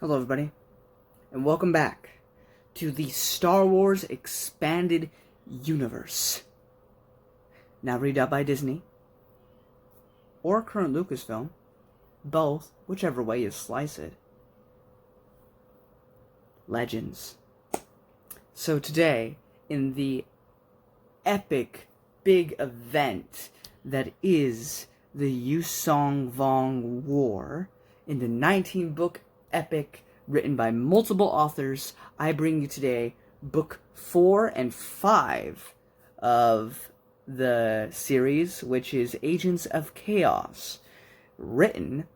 Hello everybody, and welcome back to the Star Wars Expanded Universe. Now read out by Disney, or current Lucasfilm, both, whichever way you slice it. Legends. So today, in the epic big event that is the Yusong Vong War, in the 19-book epic written by multiple authors, I bring you today book 4 and 5 of the series, which is Agents of Chaos, written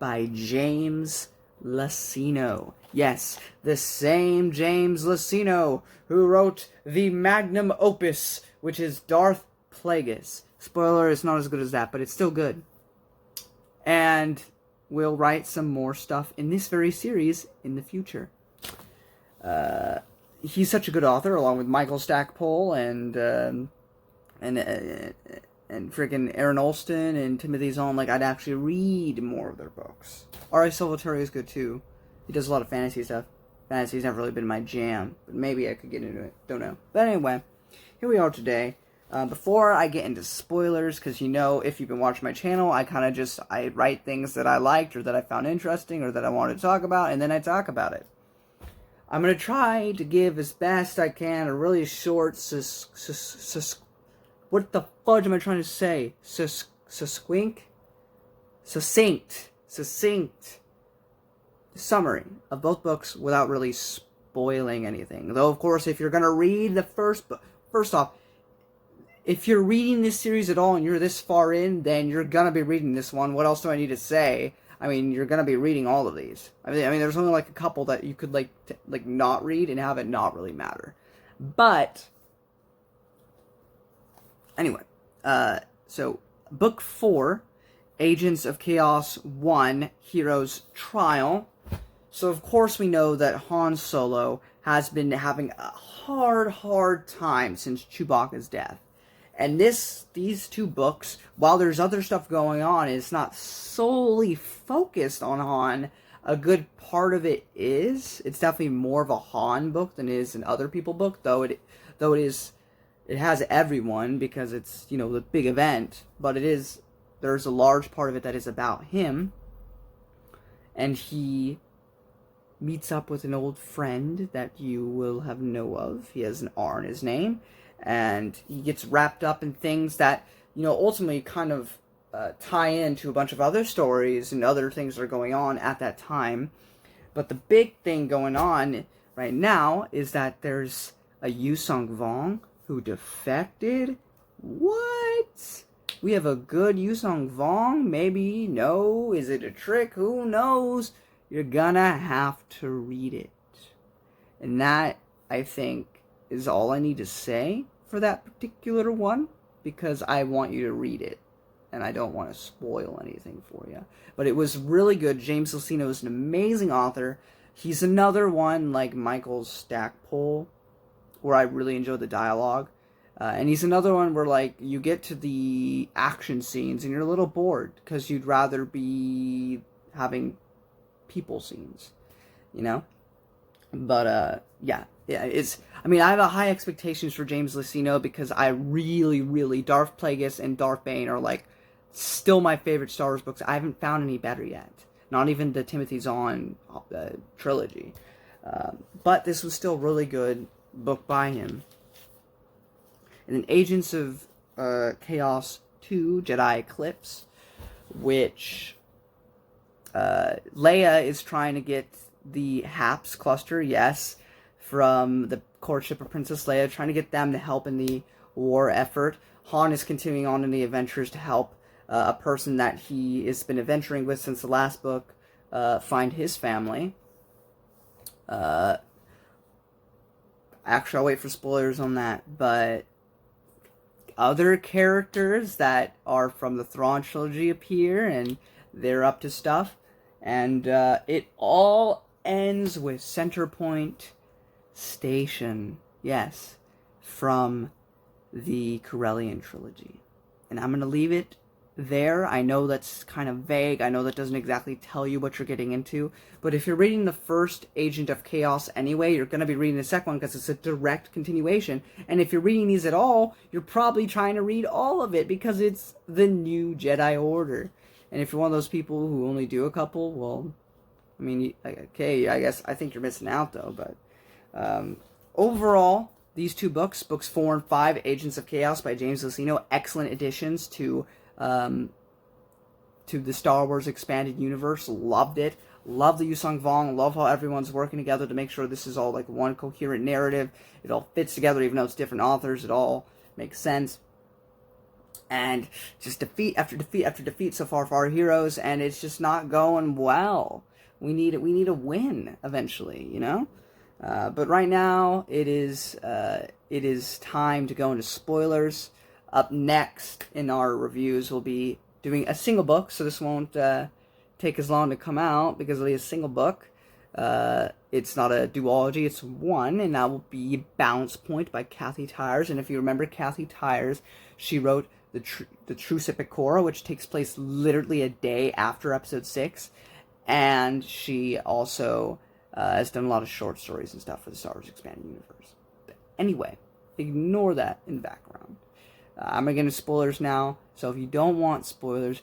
by James Luceno. Yes, the same James Luceno who wrote the magnum opus, which is Darth Plagueis. Spoiler, it's not as good as that, but it's still good. And we'll write some more stuff in this very series in the future. He's such a good author, along with Michael Stackpole and freaking Aaron Olston and Timothy Zahn. Like, I'd actually read more of their books. R.A. Salvatore is good too. He does a lot of fantasy stuff. Fantasy's never really been my jam, but maybe I could get into it. Don't know. But anyway, here we are today. Before I get into spoilers, because you know, if you've been watching my channel, I write things that I liked, or that I found interesting, or that I wanted to talk about, and then I talk about it. I'm going to try to give as best I can a really short, what the fudge am I trying to say? Succinct summary of both books without really spoiling anything. Though, of course, if you're going to read the first book, first off, if you're reading this series at all and you're this far in, then you're going to be reading this one. What else do I need to say? I mean, you're going to be reading all of these. I mean, there's only like a couple that you could like not read and have it not really matter. But anyway, so book 4, Agents of Chaos 1, Hero's Trial. So of course we know that Han Solo has been having a hard time since Chewbacca's death. And these two books, while there's other stuff going on, it's not solely focused on Han. A good part of it is. It's definitely more of a Han book than it is an other people book, though it has everyone because it's, you know, the big event, but there's a large part of it that is about him. And he meets up with an old friend that you will have know of. He has an R in his name. And he gets wrapped up in things that, you know, ultimately kind of tie into a bunch of other stories and other things that are going on at that time. But the big thing going on right now is that there's a Yusong Vong who defected. What? We have a good Yusong Vong? Maybe? No? Is it a trick? Who knows? You're gonna have to read it. And that, I think, is all I need to say for that particular one, because I want you to read it, and I don't want to spoil anything for you. But it was really good. James Luceno is an amazing author. He's another one like Michael Stackpole, where I really enjoy the dialogue. And he's another one where, like, you get to the action scenes and you're a little bored, because you'd rather be having people scenes, you know? But, yeah, it's, I mean, I have a high expectations for James Luceno because I really, Darth Plagueis and Darth Bane are, like, still my favorite Star Wars books. I haven't found any better yet. Not even the Timothy Zahn trilogy. But this was still a really good book by him. And then Agents of Chaos 2, Jedi Eclipse, which Leia is trying to get the HAPS cluster, yes, from the courtship of Princess Leia, trying to get them to help in the war effort. Han is continuing on in the adventures to help a person that he has been adventuring with since the last book find his family. Actually, I'll wait for spoilers on that, but other characters that are from the Thrawn trilogy appear, and they're up to stuff. And it all ends with Centerpoint Station. Yes, from the Corellian trilogy. And I'm going to leave it there. I know that's kind of vague. I know that doesn't exactly tell you what you're getting into. But if you're reading the first Agent of Chaos anyway, you're going to be reading the second one because it's a direct continuation. And if you're reading these at all, you're probably trying to read all of it because it's the new Jedi Order. And if you're one of those people who only do a couple, well, I mean, okay, I guess I think you're missing out though. But overall, these two books, books 4 and 5, Agents of Chaos by James Luceno, excellent additions to the Star Wars expanded universe. Loved it. Love the Yusong Vong. Love how everyone's working together to make sure this is all like one coherent narrative. It all fits together, even though it's different authors. It all makes sense. And just defeat after defeat after defeat so far for our heroes, and it's just not going well. We need a win eventually, you know. But right now, it is time to go into spoilers. Up next in our reviews, we'll be doing a single book, so this won't take as long to come out because it'll be a single book. It's not a duology, it's one, and that will be Balance Point by Kathy Tyers. And if you remember Kathy Tyers, she wrote the Truce Epicora, which takes place literally a day after episode 6, and she also has done a lot of short stories and stuff for the Star Wars Expanded Universe. But anyway, ignore that in the background. I'm going to get into spoilers now, so if you don't want spoilers,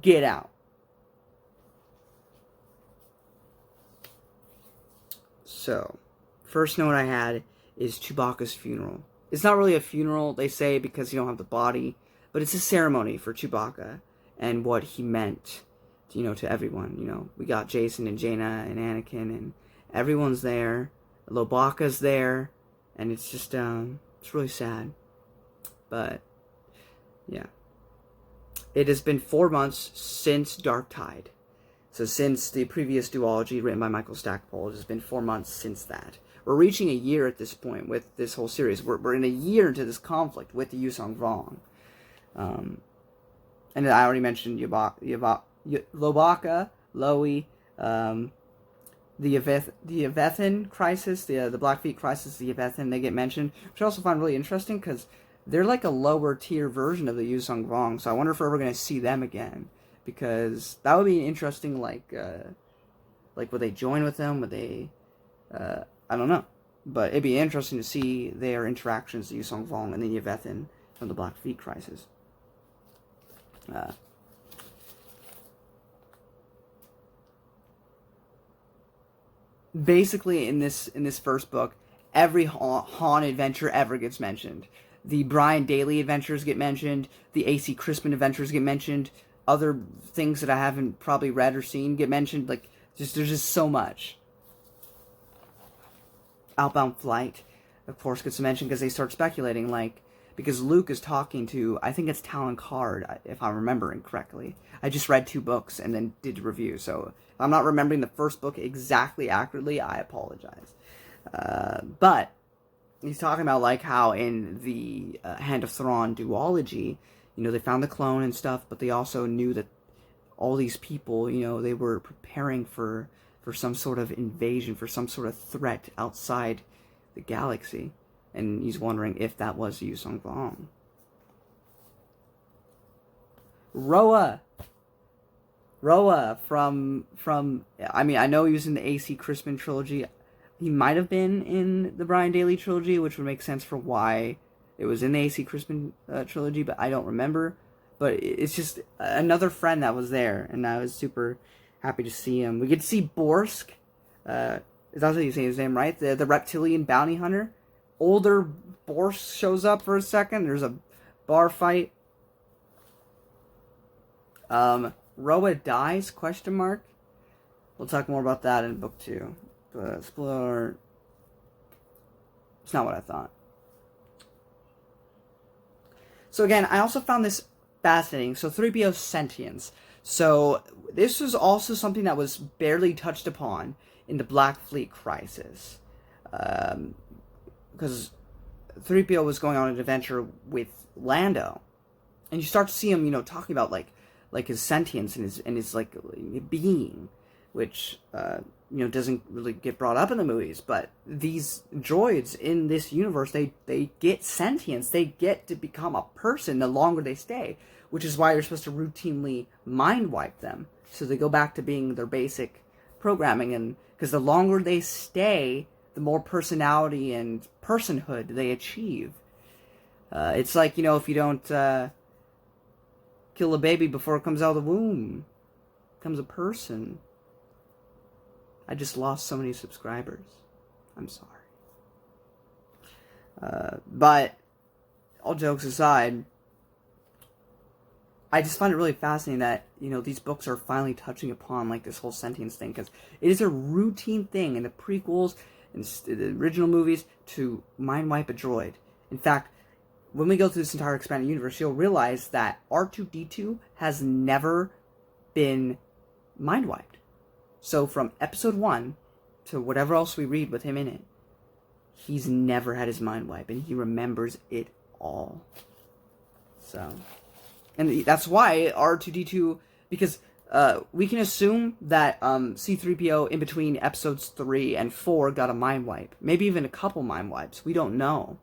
get out. So, first note I had is Chewbacca's funeral. It's not really a funeral, they say, because you don't have the body, but it's a ceremony for Chewbacca and what he meant, to everyone. We got Jason and Jaina and Anakin, and everyone's there. Lobaka's there, and it's just, it's really sad. But, yeah. It has been 4 months since Dark Tide. So since the previous duology written by Michael Stackpole, it has been 4 months since that. We're reaching a year at this point with this whole series. We're in a year into this conflict with the Yusong Vong. And I already mentioned Lobaka, Loey, the Yvethin crisis, the Blackfeet crisis, the Yvethin, they get mentioned, which I also find really interesting because they're like a lower tier version of the Yusong Vong, so I wonder if we're ever going to see them again, because that would be interesting, like would they join with them, would they, I don't know, but it'd be interesting to see their interactions, the Yusong Vong and the Yvethin from the Blackfeet crisis. Basically, in this first book, every Han adventure ever gets mentioned. The Brian Daly adventures get mentioned. The A.C. Crispin adventures get mentioned. Other things that I haven't probably read or seen get mentioned. There's just so much. Outbound Flight, of course, gets mentioned because they start speculating, because Luke is talking to, I think it's Talon Card, if I'm remembering correctly. I just read 2 books and then did a review, so if I'm not remembering the first book exactly accurately, I apologize. But he's talking about how in the Hand of Thrawn duology, they found the clone and stuff, but they also knew that all these people, they were preparing for some sort of invasion, for some sort of threat outside the galaxy. And he's wondering if that was Yusong Vong. Roa from I know he was in the A.C. Crispin trilogy. He might have been in the Brian Daly trilogy, which would make sense for why it was in the A.C. Crispin trilogy, but I don't remember. But it's just another friend that was there, and I was super happy to see him. We get to see Borsk. Is that how you say his name, right? The reptilian bounty hunter. Older Borsk shows up for a second. There's a bar fight. Roa dies, ? We'll talk more about that in book 2. But spoiler, it's not what I thought. So again, I also found this fascinating. So 3PO sentience. So this was also something that was barely touched upon in the Black Fleet crisis. Because 3PO was going on an adventure with Lando. And you start to see him, talking about his sentience and his being, which doesn't really get brought up in the movies, but these droids in this universe, they get sentience, they get to become a person the longer they stay, which is why you're supposed to routinely mind wipe them, so they go back to being their basic programming. And because the longer they stay, the more personality and personhood they achieve. It's like, you know, if you don't kill a baby before it comes out of the womb, it becomes a person. I just lost so many subscribers. I'm sorry. But all jokes aside, I just find it really fascinating that, you know, these books are finally touching upon, like, this whole sentience thing, because it is a routine thing in the prequels and the original movies to mind wipe a droid. In fact, when we go through this entire expanded universe, you'll realize that R2-D2 has never been mind wiped. So from episode 1 to whatever else we read with him in it, he's never had his mind wipe, and he remembers it all. So, and that's why R2-D2, because we can assume that C-3PO in between episodes 3 and 4 got a mind wipe. Maybe even a couple mind wipes. We don't know.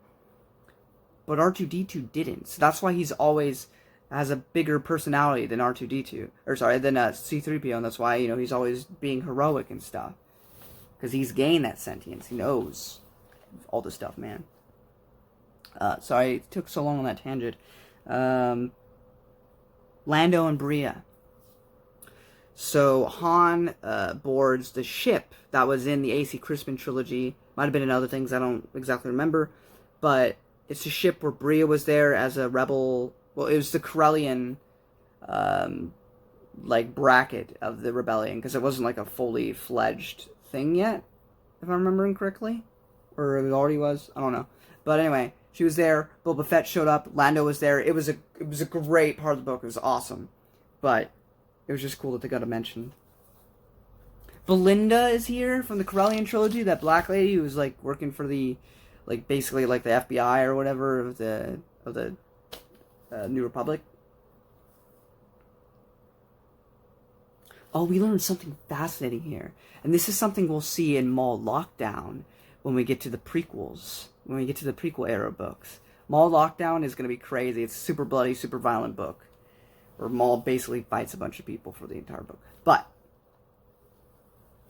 But R2-D2 didn't. So that's why he's always has a bigger personality than R2-D2. Or sorry, than C-3PO. And that's why, you know, he's always being heroic and stuff. Because he's gained that sentience. He knows all this stuff, man. Sorry, it took so long on that tangent. Lando and Bria. So Han boards the ship that was in the A.C. Crispin trilogy. Might have been in other things, I don't exactly remember. But it's a ship where Bria was there as a rebel. Well, it was the Corellian, like, bracket of the rebellion, because it wasn't like a fully fledged thing yet, if I'm remembering correctly. Or it already was. I don't know. But anyway, she was there. Boba Fett showed up. Lando was there. It was a great part of the book. It was awesome. But it was just cool that they got a mention. Belinda is here from the Corellian trilogy. That black lady who was, like, working for the, like, basically like the FBI or whatever of the New Republic. Oh, we learned something fascinating here. And this is something we'll see in Maul Lockdown when we get to the prequels. When we get to the prequel era books. Maul Lockdown is going to be crazy. It's a super bloody, super violent book. Where Maul basically fights a bunch of people for the entire book. But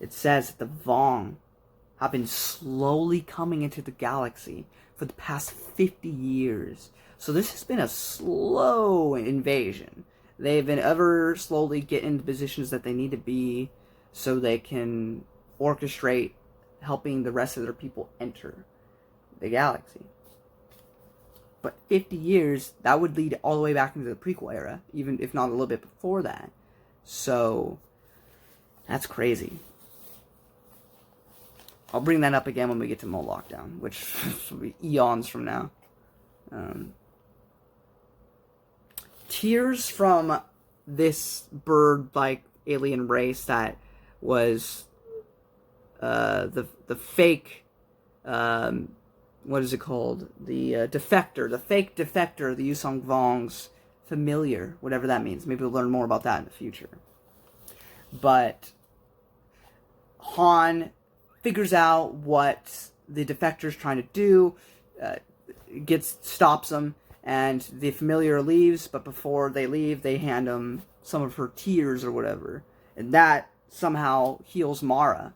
it says that the Vong have been slowly coming into the galaxy for the past 50 years. So this has been a slow invasion. They've been ever slowly getting into positions that they need to be so they can orchestrate helping the rest of their people enter the galaxy. But 50 years, that would lead all the way back into the prequel era, even if not a little bit before that. So, that's crazy. I'll bring that up again when we get to Maul Lockdown, which will be eons from now. Tears from this bird-like alien race that was the fake, what is it called? The defector, the fake defector, the Yusong Vong's familiar, whatever that means. Maybe we'll learn more about that in the future. But Han figures out what the defector's trying to do, stops them, and the familiar leaves, but before they leave, they hand him some of her tears or whatever. And that somehow heals Mara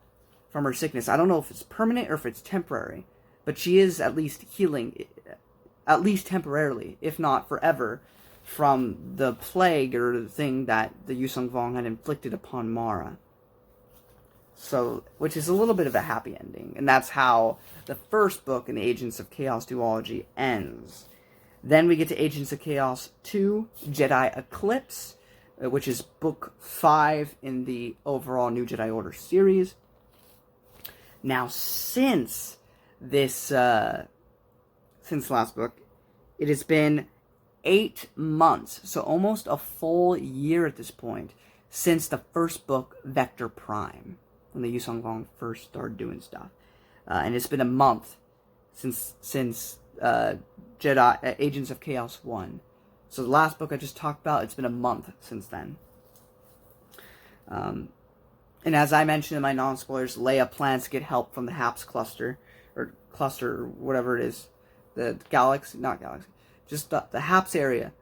from her sickness. I don't know if it's permanent or if it's temporary, but she is at least healing, at least temporarily, if not forever, from the plague or the thing that the Yusong Vong had inflicted upon Mara. So, which is a little bit of a happy ending. And that's how the first book in the Agents of Chaos duology ends. Then we get to Agents of Chaos 2, Jedi Eclipse, which is book 5 in the overall New Jedi Order series. Now, since the last book, it has been 8 months, so almost a full year at this point, since the first book, Vector Prime, when the Yusong Vong first started doing stuff. And it's been a month since Jedi Agents of Chaos 1. So the last book I just talked about, it's been a month since then. And as I mentioned in my non-spoilers, Leia plans to get help from the HAPS cluster, or whatever it is. The galaxy, not galaxy, just the HAPS area.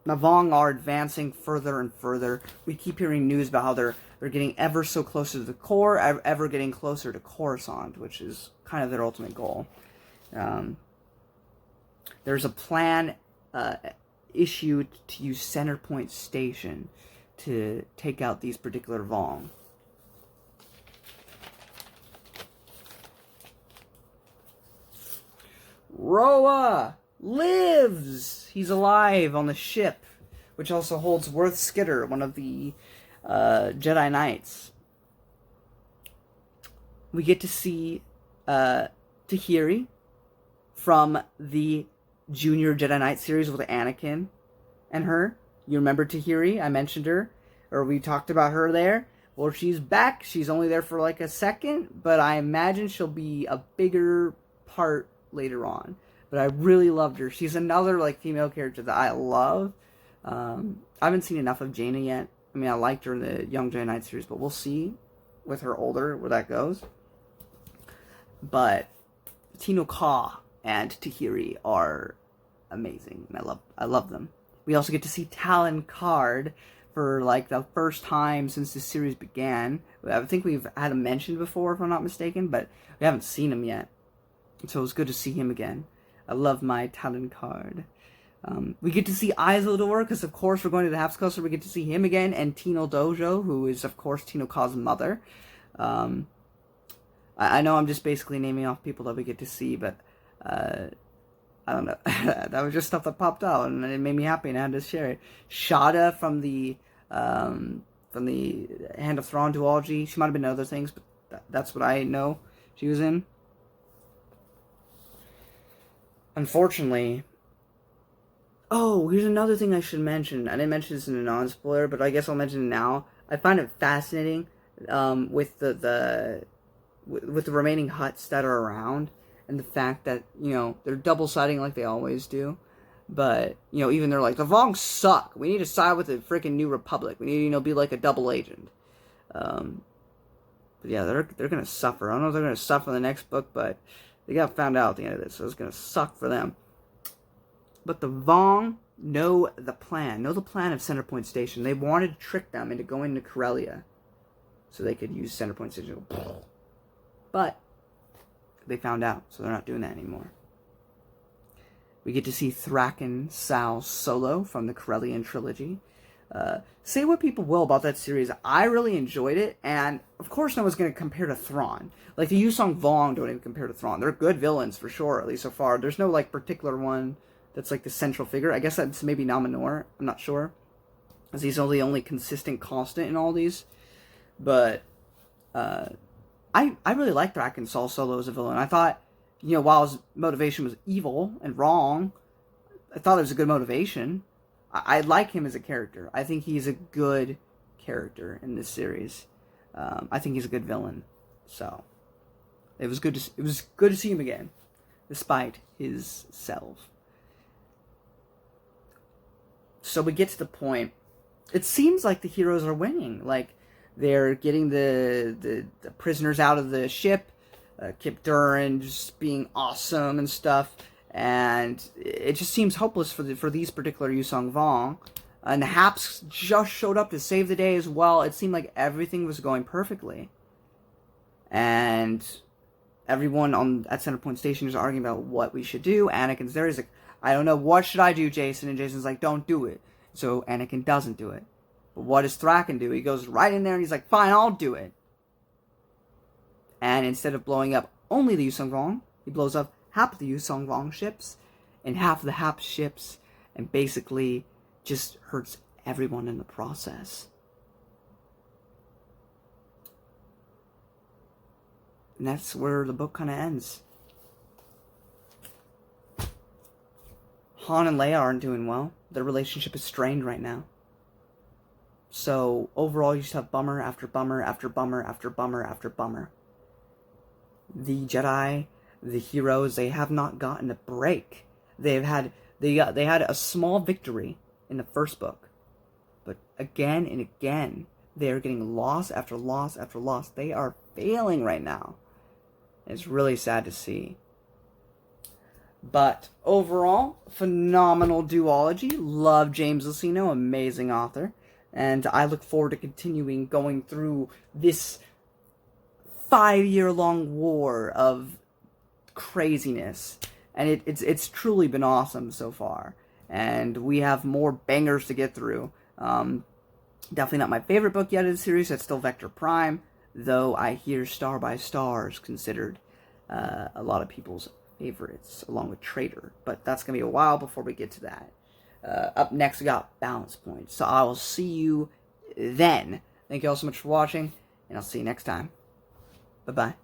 The Vong are advancing further and further. We keep hearing news about how they're getting ever so closer to the core, ever getting closer to Coruscant, which is kind of their ultimate goal. There's a plan issued to use Centerpoint Station to take out these particular Vong. Roa lives! He's alive on the ship, which also holds Worth Skitter, one of the Jedi Knights. We get to see Tahiri from the Junior Jedi Knight series with Anakin and her. You remember Tahiri? I mentioned her, or we talked about her there. Well, she's back. She's only there for like a second, but I imagine she'll be a bigger part later on. But I really loved her. She's another like female character that I love. I haven't seen enough of Jaina yet. I mean, I liked her in the Young Jedi Knight series, but we'll see with her older where that goes. But Tino Ka and Tahiri are amazing, and I love them. We also get to see Talon Card for like the first time since the series began. I think we've had him mentioned before, if I'm not mistaken, but we haven't seen him yet. So it was good to see him again. I love my Talon Card. We get to see Isildur, because of course we're going to the Haps Cluster. We get to see him again, and Tino Dojo, who is of course Tino Ka's mother. I know I'm just basically naming off people that we get to see, but I don't know. That was just stuff that popped out, and it made me happy, and I had to share it. Shada from the Hand of Thrawn duology. She might have been in other things, but that's what I know she was in. Unfortunately, oh, here's another thing I should mention. I didn't mention this in a non-spoiler, but I guess I'll mention it now. I find it fascinating with the remaining huts that are around, and the fact that, you know, they're double-siding like they always do. But, you know, even they're like, the Vong suck. We need to side with the freaking New Republic. We need to, you know, be like a double agent. But yeah, they're gonna suffer. I don't know if they're gonna suffer in the next book, but they got found out at the end of this, so it's gonna suck for them. But the Vong know the plan of Centerpoint Station. They wanted to trick them into going to Corellia so they could use Centerpoint Station. But they found out, so they're not doing that anymore. We get to see Thraken Sal Solo from the Corellian trilogy. Say what people will about that series, I really enjoyed it, and of course no one's going to compare to Thrawn. Like, the Yusong Vong don't even compare to Thrawn. They're good villains, for sure, at least so far. There's no, like, particular one that's, like, the central figure. I guess that's maybe Naminor, I'm not sure, as he's the only consistent constant in all these. But, I really like Thraken Sal Solo as a villain. I thought, you know, while his motivation was evil and wrong, I thought it was a good motivation. I like him as a character. I think he's a good character in this series. I think he's a good villain. So it was good to see him again, despite his self. So we get to the point. It seems like the heroes are winning. Like, they're getting the prisoners out of the ship. Kip Durin just being awesome and stuff. And it just seems hopeless for these particular Yusong Vong. And the Haps just showed up to save the day as well. It seemed like everything was going perfectly. And everyone at Centerpoint Station is arguing about what we should do. Anakin's there. He's like, I don't know, what should I do, Jason? And Jason's like, don't do it. So Anakin doesn't do it. But what does Thraken do? He goes right in there and he's like, fine, I'll do it. And instead of blowing up only the Yusong Vong, he blows up half of the Yusong Vong ships and half of the Hap ships, and basically just hurts everyone in the process. And that's where the book kind of ends. Han and Leia aren't doing well. Their relationship is strained right now. So overall, you just have bummer after bummer after bummer after bummer after bummer. The Jedi, the heroes, they have not gotten a break. They had a small victory in the first book, but again and again, they are getting loss after loss after loss. They are failing right now. It's really sad to see. But overall, phenomenal duology. Love James Luceno, amazing author. And I look forward to continuing going through this 5-year-long war of craziness. And it's truly been awesome so far. And we have more bangers to get through. Definitely not my favorite book yet in the series. That's still Vector Prime, though I hear Star by Star is considered a lot of people's favorites, along with Traitor. But that's going to be a while before we get to that. Up next, we got Balance Point. So I will see you then. Thank you all so much for watching, and I'll see you next time. Bye-bye.